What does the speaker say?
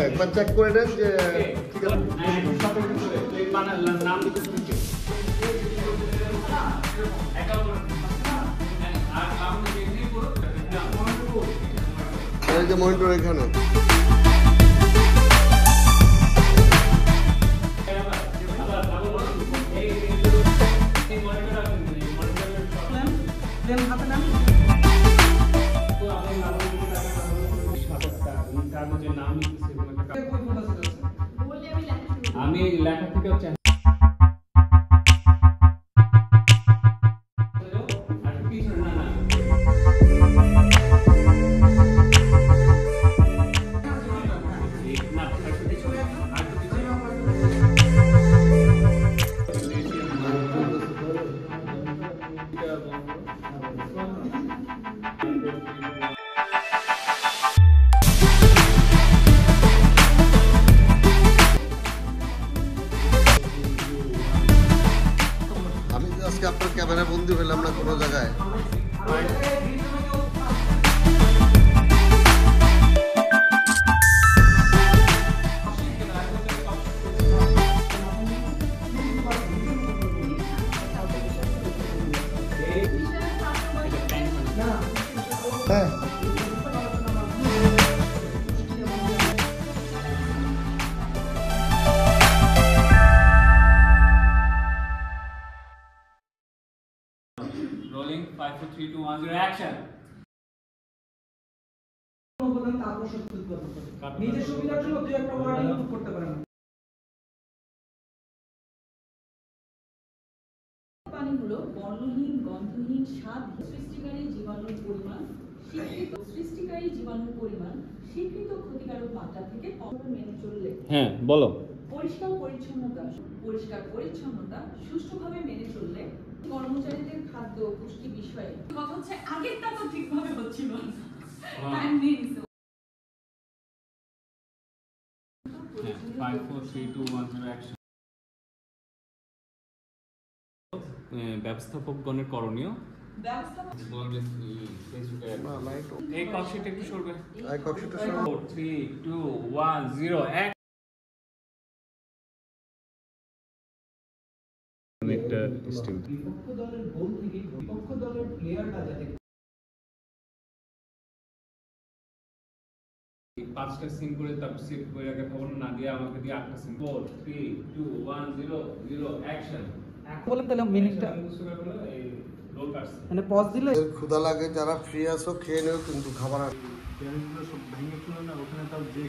একবার চেক করে দেন যে ঠিক আছে। নাম দিতে এই যে মনিটর এখানে আমি লেখা থেকে হচ্ছে আজকে আপনার ক্যামেরা বন্দি হলাম না কোনো জায়গায়। হ্যাঁ Rolling 5 4 3 2 1 0 action নিজের সুবিধার জন্য দুই একটা ওয়ার্ড ইনপুট করতে পারেন। পানি হলো বর্ণহীন, গন্ধহীন, স্বাদহীন সৃষ্টিকারী জীবাণুর পরিমাণ স্বীকৃত ক্ষতিকারক মাত্রা থেকে কম মেনে চললে। হ্যাঁ বলো। পরিষ্কার পরিচ্ছন্নতা সুষ্ঠুভাবে মেনে চললে কর্মচারীদের খাদ্য পুষ্টি বিষয়ে কথা হচ্ছে আগেরটা তো ঠিকভাবে হচ্ছিল না। টাইম নিয়ে 5 4 3 2 1 0 action ব্যবস্থাপকগণের করণীয় এই কক্ষটা একটু সরবে। এই কক্ষটা 4 3 2 1 0 একটা স্টিল বিপক্ষ দলের গোল থেকে বিপক্ষ দলের প্লেয়ারটা যাতে পাঁচটা সিন করে তারপর সেভ করে রাখা খবর না দিয়ে আমাকে দিয়ে 8টা সিন 4 3 2 1 0 0 অ্যাকশন বলেন তাহলে মিনিটটা এই রোল কাটছে মানে পজ দিলে ক্ষুধা লাগে, যারা ফ্রি আছো খেয়ে নেও, কিন্তু খাবার সব ভেঙে চলে না ওখানে তার যে